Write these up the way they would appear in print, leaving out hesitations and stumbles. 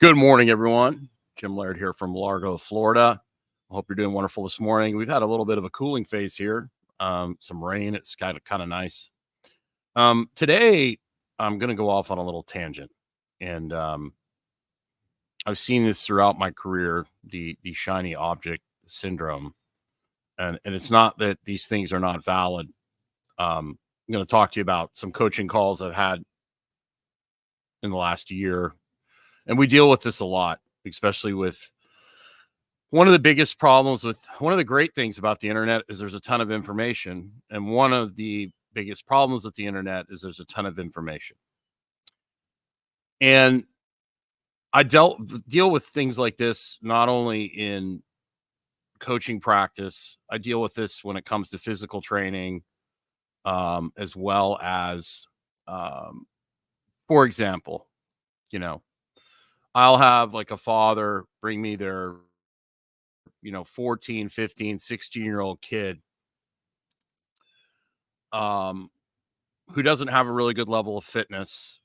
Good morning, everyone. Jim Laird here from Largo, Florida. I hope you're doing wonderful this morning. We've had a little bit of a cooling phase here, some rain. It's kind of nice. Today, I'm going to go off on a little tangent, and I've seen this throughout my career, the shiny object syndrome, and it's not that these things are not valid. I'm going to talk to you about some coaching calls I've had in the last year. And we deal with this a lot, especially with one of the biggest problems with one of the great things about the internet is there's a ton of information. And one of the biggest problems with the internet is there's a ton of information. And I deal with things like this, not only in coaching practice, I deal with this when it comes to physical training, as well as, for example, I'll have like a father bring me their, 14, 15, 16-year-old kid who doesn't have a really good level of fitness,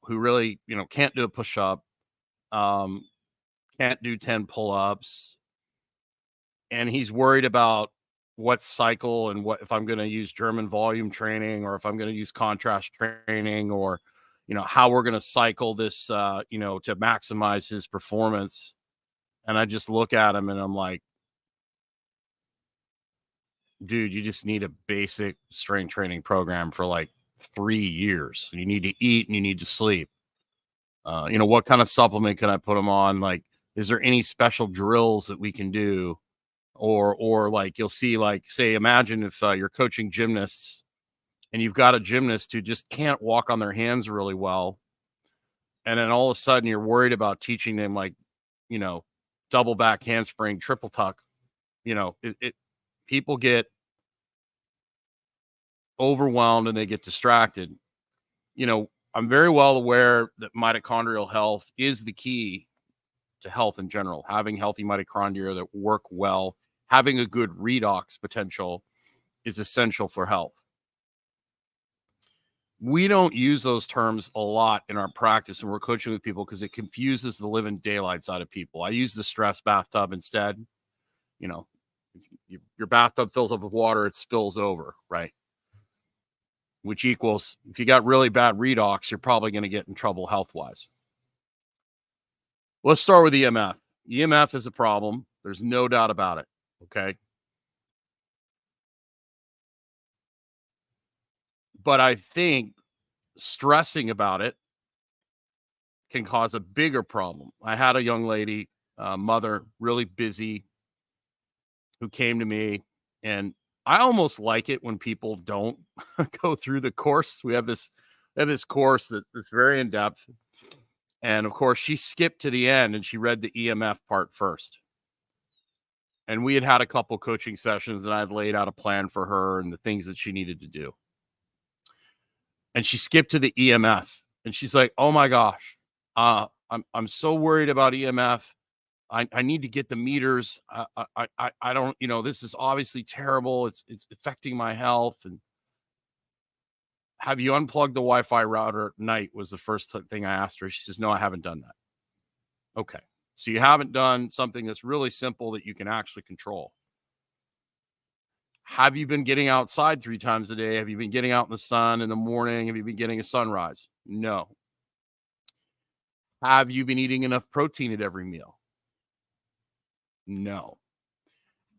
who really, can't do a push-up, can't do 10 pull-ups. And he's worried about what cycle and what if I'm going to use German volume training or if I'm going to use contrast training or how we're going to cycle this, to maximize his performance. And I just look at him and I'm like, dude, you just need a basic strength training program for like 3 years. You need to eat and you need to sleep. What kind of supplement can I put him on? Like, is there any special drills that we can do? Or like you'll see, like, say, imagine if you're coaching gymnasts and you've got a gymnast who just can't walk on their hands really well. And then all of a sudden you're worried about teaching them like, double back handspring, triple tuck. People get overwhelmed and they get distracted. I'm very well aware that mitochondrial health is the key to health in general. Having healthy mitochondria that work well, having a good redox potential is essential for health. We don't use those terms a lot in our practice when we're coaching with people because it confuses the living daylights out of people. I use the stress bathtub instead. Your bathtub fills up with water, it spills over, right? Which equals, if you got really bad redox, you're probably going to get in trouble health-wise. Let's start with EMF. EMF is a problem. There's no doubt about it, okay? But I think stressing about it can cause a bigger problem. I had a young lady, mother, really busy, who came to me, and I almost like it when people don't go through the course. We have this course that's very in depth. And of course, she skipped to the end and she read the EMF part first. And we had a couple coaching sessions and I'd laid out a plan for her and the things that she needed to do. And she skipped to the EMF and she's like, "Oh my gosh, I'm so worried about EMF. I need to get the meters. I don't, this is obviously terrible. It's affecting my health. And have you unplugged the Wi-Fi router at night?" was the first thing I asked her. She says, "No, I haven't done that." Okay. So you haven't done something that's really simple that you can actually control. Have you been getting outside 3 times a day? Have you been getting out in the sun in the morning? Have you been getting a sunrise? No. Have you been eating enough protein at every meal? No.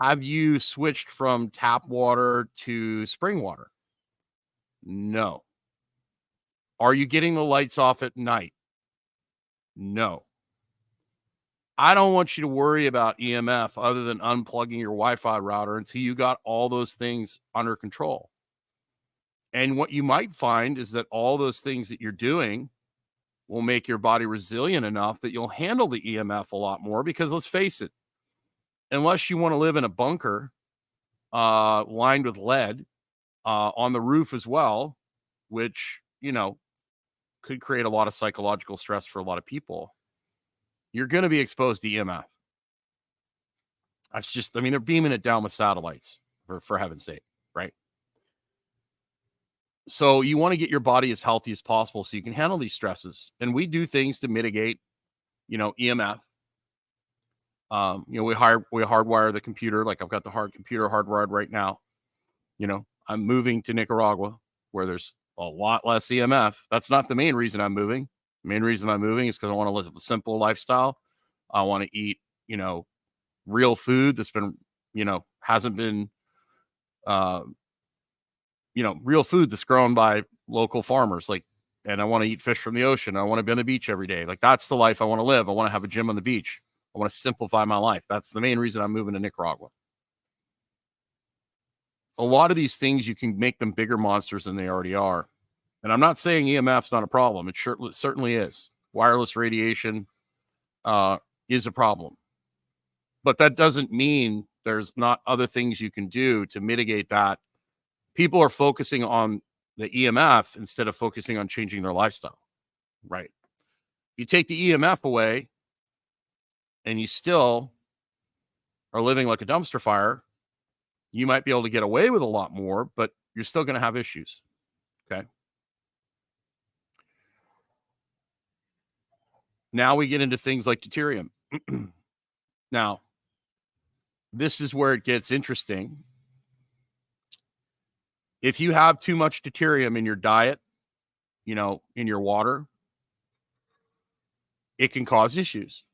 Have you switched from tap water to spring water? No. Are you getting the lights off at night? No. I don't want you to worry about EMF other than unplugging your Wi-Fi router until you got all those things under control. And what you might find is that all those things that you're doing will make your body resilient enough that you'll handle the EMF a lot more because let's face it, unless you want to live in a bunker lined with lead on the roof as well, which, could create a lot of psychological stress for a lot of people, you're going to be exposed to EMF. That's just, they're beaming it down with satellites for heaven's sake, right? So you want to get your body as healthy as possible so you can handle these stresses. And we do things to mitigate, EMF. We hardwire the computer. Like I've got the computer hardwired right now. I'm moving to Nicaragua where there's a lot less EMF. That's not the main reason I'm moving. The main reason I'm moving is because I want to live a simple lifestyle. I want to eat, real food that's been, hasn't been, real food that's grown by local farmers. And I want to eat fish from the ocean. I want to be on the beach every day. Like that's the life I want to live. I want to have a gym on the beach. I want to simplify my life. That's the main reason I'm moving to Nicaragua. A lot of these things, you can make them bigger monsters than they already are. And I'm not saying EMF's not a problem. It certainly is. Wireless radiation is a problem. But that doesn't mean there's not other things you can do to mitigate that. People are focusing on the EMF instead of focusing on changing their lifestyle, right? You take the EMF away and you still are living like a dumpster fire, you might be able to get away with a lot more, but you're still going to have issues, okay? Now we get into things like deuterium. Now, this is where it gets interesting. If you have too much deuterium in your diet, in your water, it can cause issues.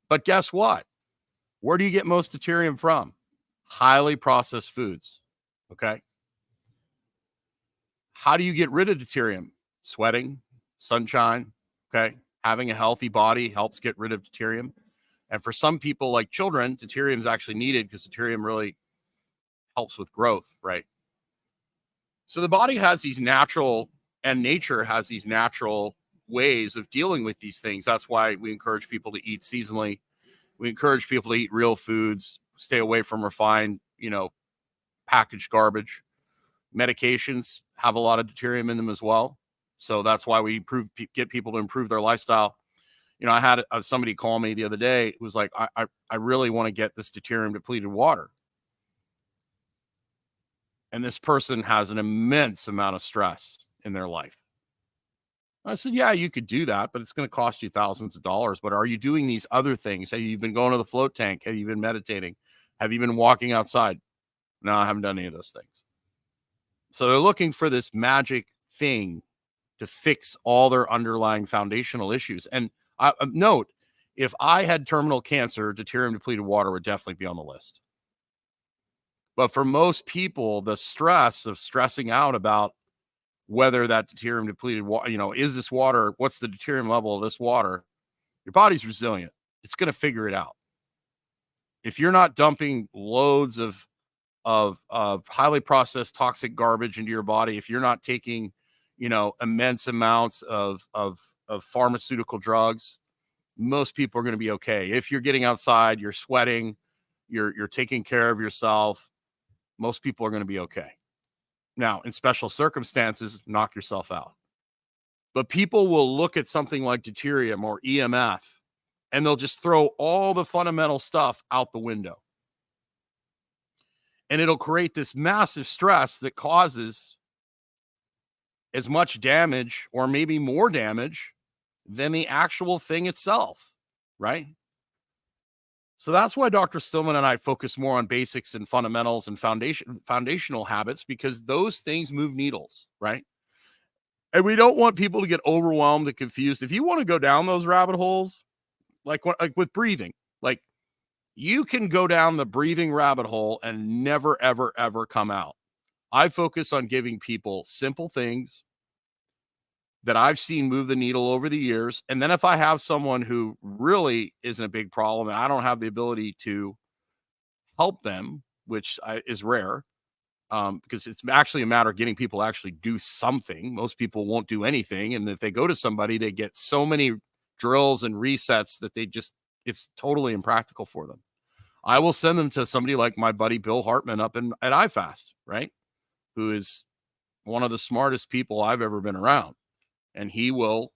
But guess what? Where do you get most deuterium from? Highly processed foods, okay? How do you get rid of deuterium? Sweating, sunshine, okay? Having a healthy body helps get rid of deuterium. And for some people, like children, deuterium is actually needed because deuterium really helps with growth, right? So the body has these natural, and nature has these natural ways of dealing with these things. That's why we encourage people to eat seasonally. We encourage people to eat real foods, stay away from refined, packaged garbage. Medications have a lot of deuterium in them as well. So that's why we get people to improve their lifestyle. I had somebody call me the other day who was like, I really want to get this deuterium depleted water. And this person has an immense amount of stress in their life. I said, yeah, you could do that, but it's going to cost you thousands of dollars. But are you doing these other things? Have you been going to the float tank? Have you been meditating? Have you been walking outside? No, I haven't done any of those things. So they're looking for this magic thing to fix all their underlying foundational issues. And note, if I had terminal cancer, deuterium depleted water would definitely be on the list. But for most people, the stress of stressing out about whether that deuterium depleted water, is this water, what's the deuterium level of this water? Your body's resilient. It's going to figure it out. If you're not dumping loads of highly processed toxic garbage into your body, if you're not taking, immense amounts of pharmaceutical drugs, most people are going to be okay. If you're getting outside, you're sweating, you're taking care of yourself, most people are going to be okay. Now, in special circumstances, knock yourself out. But people will look at something like deuterium or EMF, and they'll just throw all the fundamental stuff out the window. And it'll create this massive stress that causes as much damage or maybe more damage than the actual thing itself, right? So that's why Dr. Stillman and I focus more on basics and fundamentals and foundational habits, because those things move needles, right? And we don't want people to get overwhelmed and confused. If you want to go down those rabbit holes, like with breathing, like you can go down the breathing rabbit hole and never, ever, ever come out. I focus on giving people simple things that I've seen move the needle over the years. And then if I have someone who really isn't a big problem and I don't have the ability to help them, which is rare, because it's actually a matter of getting people to actually do something. Most people won't do anything. And if they go to somebody, they get so many drills and resets that it's totally impractical for them. I will send them to somebody like my buddy Bill Hartman up at iFast, right? Who is one of the smartest people I've ever been around. And he will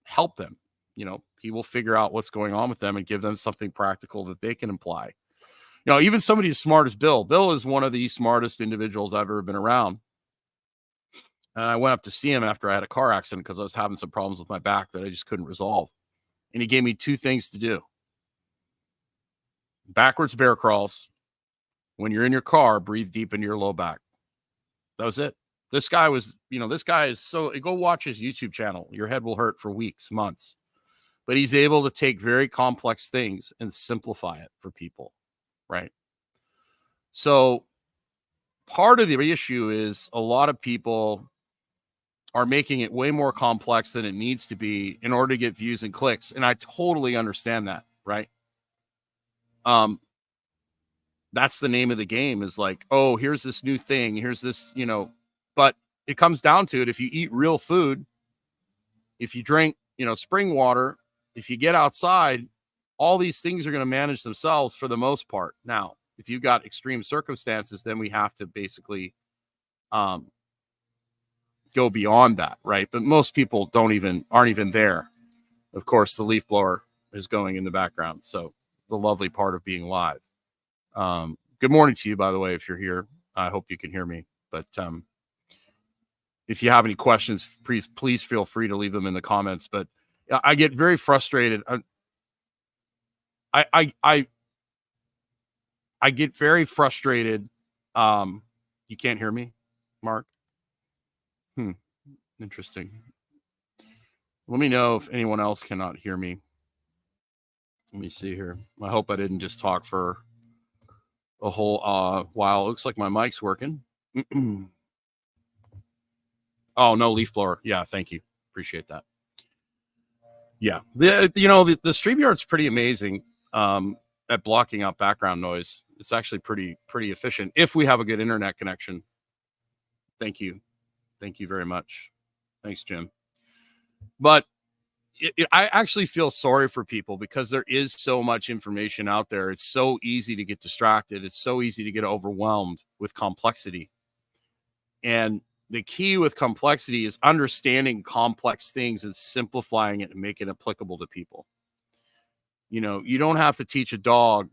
help them. He will figure out what's going on with them and give them something practical that they can apply. Even somebody as smart as Bill. Bill is one of the smartest individuals I've ever been around. And I went up to see him after I had a car accident because I was having some problems with my back that I just couldn't resolve. And he gave me 2 things to do. Backwards bear crawls. When you're in your car, breathe deep into your low back. That was it. This guy was, this guy is go watch his YouTube channel. Your head will hurt for weeks, months. But he's able to take very complex things and simplify it for people, right? So part of the issue is a lot of people are making it way more complex than it needs to be in order to get views and clicks. And I totally understand that, right? That's the name of the game, is like, oh, here's this new thing. Here's this, but it comes down to it. If you eat real food, if you drink, spring water, if you get outside, all these things are going to manage themselves for the most part. Now, if you've got extreme circumstances, then we have to basically go beyond that, right? But most people aren't even there. Of course, the leaf blower is going in the background. So the lovely part of being live. Good morning to you, by the way, if you're here. I hope you can hear me. But if you have any questions, please feel free to leave them in the comments. But I get very frustrated. I get very frustrated. You can't hear me, Mark? Interesting. Let me know if anyone else cannot hear me. Let me see here. I hope I didn't just talk for a whole while. It looks like my mic's working. Oh, no, leaf blower. Yeah, thank you. Appreciate that. Yeah. The StreamYard's pretty amazing at blocking out background noise. It's actually pretty efficient if we have a good internet connection. Thank you. Thank you very much. Thanks, Jim. But I actually feel sorry for people because there is so much information out there. It's so easy to get distracted. It's so easy to get overwhelmed with complexity. And the key with complexity is understanding complex things and simplifying it and making it applicable to people. You don't have to teach a dog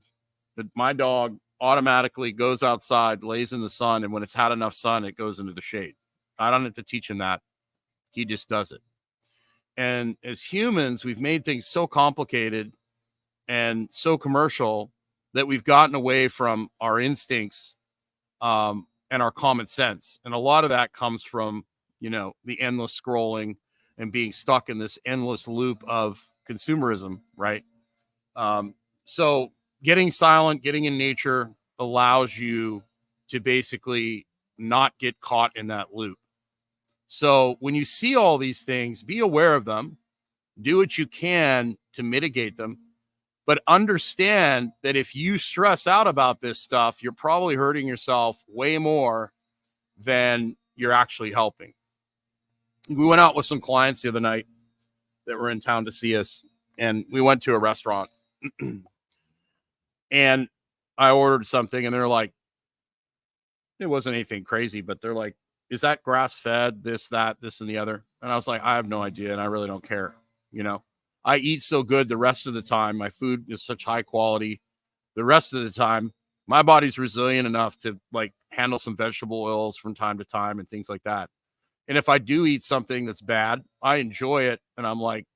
that my dog automatically goes outside, lays in the sun, and when it's had enough sun, it goes into the shade. I don't have to teach him that. He just does it. And as humans, we've made things so complicated and so commercial that we've gotten away from our instincts and our common sense. And a lot of that comes from, the endless scrolling and being stuck in this endless loop of consumerism, right? So getting silent, getting in nature allows you to basically not get caught in that loop. So when you see all these things, be aware of them, do what you can to mitigate them, but understand that if you stress out about this stuff, you're probably hurting yourself way more than you're actually helping. We went out with some clients the other night that were in town to see us, and we went to a restaurant and I ordered something, and they're like, it wasn't anything crazy, but they're like, is that grass fed, this, and the other? And I was like, I have no idea. And I really don't care. I eat so good the rest of the time. My food is such high quality. The rest of the time, my body's resilient enough to handle some vegetable oils from time to time and things like that. And if I do eat something that's bad, I enjoy it. And I'm like,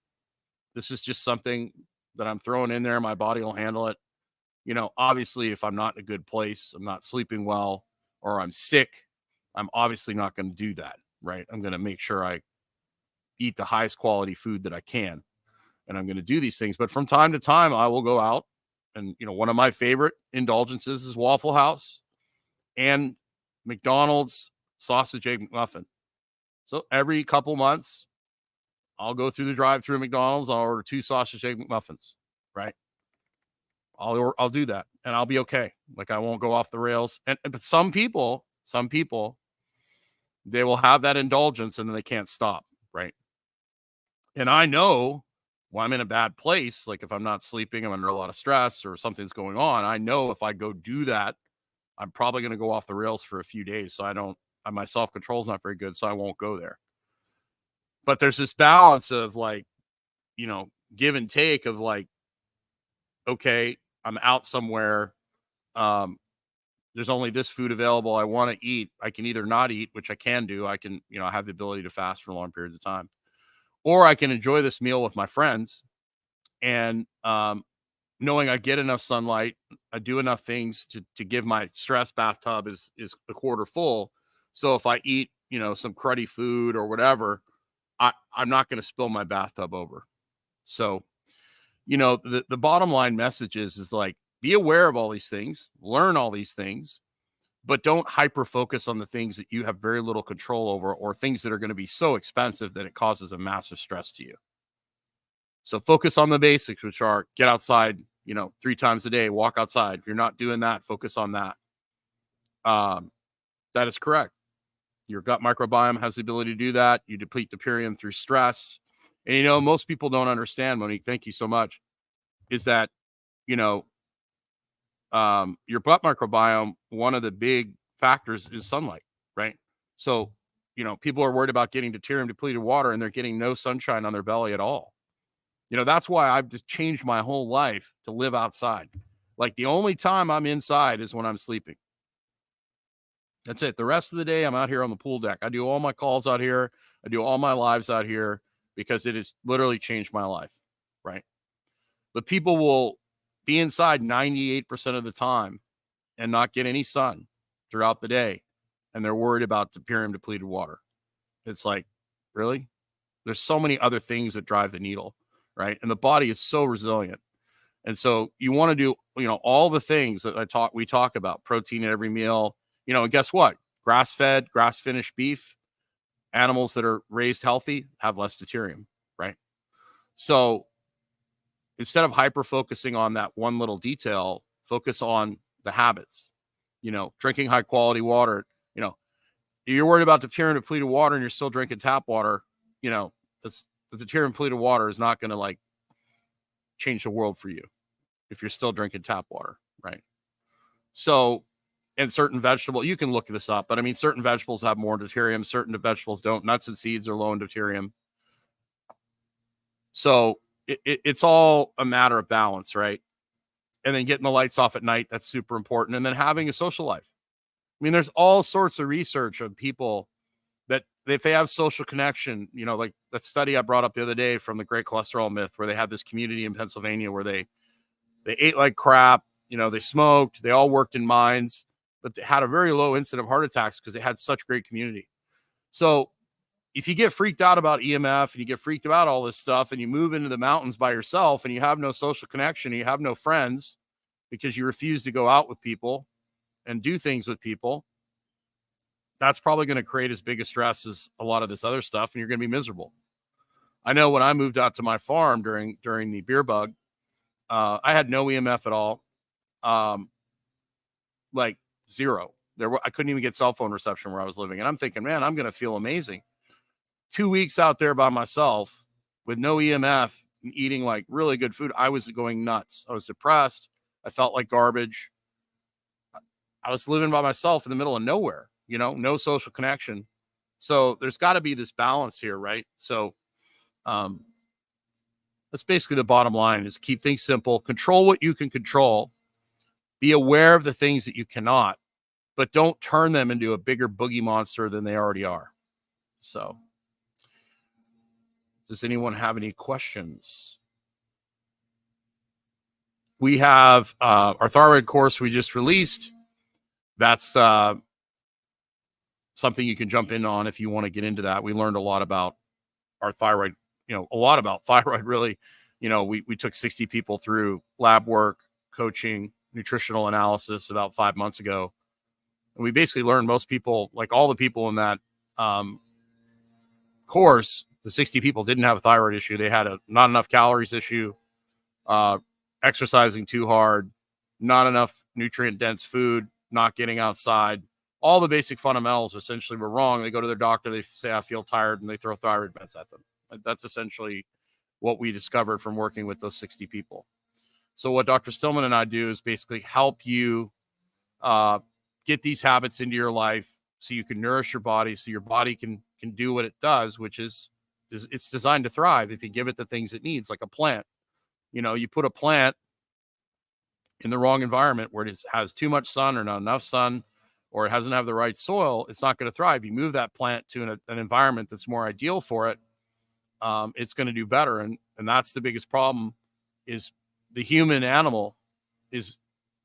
this is just something that I'm throwing in there. My body will handle it. Obviously, if I'm not in a good place, I'm not sleeping well, or I'm sick, I'm obviously not going to do that, right? I'm going to make sure I eat the highest quality food that I can. And I'm going to do these things. But from time to time, I will go out. And, one of my favorite indulgences is Waffle House and McDonald's sausage egg McMuffin. So every couple months, I'll go through the drive-through McDonald's. I'll order 2 sausage egg McMuffins, right? I'll do that, and I'll be okay. I won't go off the rails. But some people, they will have that indulgence and then they can't stop, right? And I know when I'm in a bad place, if I'm not sleeping, I'm under a lot of stress or something's going on, I know if I go do that, I'm probably going to go off the rails for a few days. So my self-control is not very good, so I won't go there. But there's this balance of give and take of okay, I'm out somewhere. There's only this food available. I want to eat. I can either not eat, which I can do. I can, I have the ability to fast for long periods of time, or I can enjoy this meal with my friends And knowing I get enough sunlight, I do enough things to give my stress bathtub is a quarter full. So if I eat, some cruddy food or whatever, I'm not going to spill my bathtub over. So, the bottom line message is like, be aware of all these things, learn all these things, but don't hyper focus on the things that you have very little control over, or things that are going to be so expensive that it causes a massive stress to you. So focus on the basics, which are get outside, 3 times a day, walk outside. If you're not doing that, focus on that. That is correct. Your gut microbiome has the ability to do that. You deplete deuterium through stress. And, most people don't understand, Monique, thank you so much, is that, your gut microbiome, one of the big factors is sunlight, right? So, people are worried about getting deuterium depleted water and they're getting no sunshine on their belly at all. That's why I've just changed my whole life to live outside. Like, the only time I'm inside is when I'm sleeping. That's it. The rest of the day, I'm out here on the pool deck. I do all my calls out here. I do all my lives out here because it has literally changed my life, right? But people will be inside 98% of the time and not get any sun throughout the day, and they're worried about deuterium depleted water. It's like, really? There's so many other things that drive the needle, right? And the body is so resilient. And so you want to do, all the things that we talk about, protein at every meal, and guess what? Grass-fed, grass-finished beef, animals that are raised healthy have less deuterium, right? So instead of hyper-focusing on that one little detail, focus on the habits, drinking high-quality water. You're worried about deuterium depleted water and you're still drinking tap water, that's the deuterium depleted water is not going to change the world for you if you're still drinking tap water, right? So, and certain vegetables, you can look this up, but I mean, certain vegetables have more deuterium, certain vegetables don't. Nuts and seeds are low in deuterium. So it's all a matter of balance, right? And then getting the lights off at night, that's super important. And then having a social life. I mean, there's all sorts of research of people that if they have social connection, like that study I brought up the other day from the Great Cholesterol Myth, where they had this community in Pennsylvania where they ate like crap, they smoked, they all worked in mines, but they had a very low incidence of heart attacks because they had such great community. So if you get freaked out about EMF and you get freaked about all this stuff and you move into the mountains by yourself and you have no social connection, and you have no friends because you refuse to go out with people and do things with people, that's probably going to create as big a stress as a lot of this other stuff, and you're going to be miserable. I know when I moved out to my farm during the beer bug, I had no EMF at all. Like zero. I couldn't even get cell phone reception where I was living. And I'm thinking, man, I'm going to feel amazing. 2 weeks out there by myself with no EMF and eating like really good food, I was going nuts. I was depressed. I felt like garbage. I was living by myself in the middle of nowhere, no social connection. So there's got to be this balance here, right? So that's basically the bottom line, is keep things simple, control what you can control, be aware of the things that you cannot, but don't turn them into a bigger boogie monster than they already are. So does anyone have any questions? We have our thyroid course we just released. That's something you can jump in on if you want to get into that. We learned a lot about our thyroid, a lot about thyroid, really. We took 60 people through lab work, coaching, nutritional analysis about 5 months ago. And we basically learned most people, like all the people in that course, the 60 people didn't have a thyroid issue. They had a not enough calories issue, exercising too hard, not enough nutrient dense food, not getting outside. All the basic fundamentals essentially were wrong. They go to their doctor, they say, I feel tired, and they throw thyroid meds at them. That's essentially what we discovered from working with those 60 people. So what Dr. Stillman and I do is basically help you get these habits into your life so you can nourish your body, so your body can do what it does, which is it's designed to thrive if you give it the things it needs, like a plant. You put a plant in the wrong environment where it has too much sun or not enough sun, or it doesn't have the right soil, it's not going to thrive. You move that plant to an environment that's more ideal for it, it's going to do better. And that's the biggest problem is the human animal is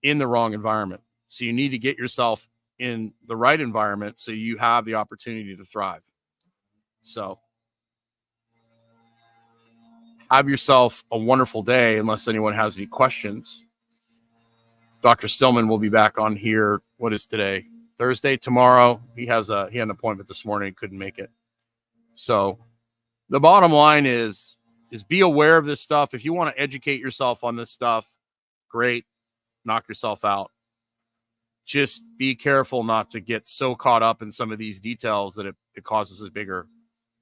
in the wrong environment. So you need to get yourself in the right environment so you have the opportunity to thrive. So have yourself a wonderful day, unless anyone has any questions. Dr. Stillman will be back on here. What is today? Thursday. Tomorrow. He had an appointment this morning, couldn't make it. So the bottom line is be aware of this stuff. If you want to educate yourself on this stuff, great. Knock yourself out. Just be careful not to get so caught up in some of these details that it causes a bigger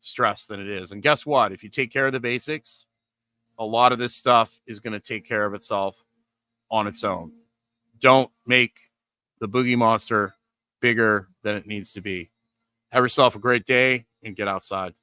stress than it is. And guess what? If you take care of the basics, a lot of this stuff is going to take care of itself on its own. Don't make the boogie monster bigger than it needs to be. Have yourself a great day and get outside.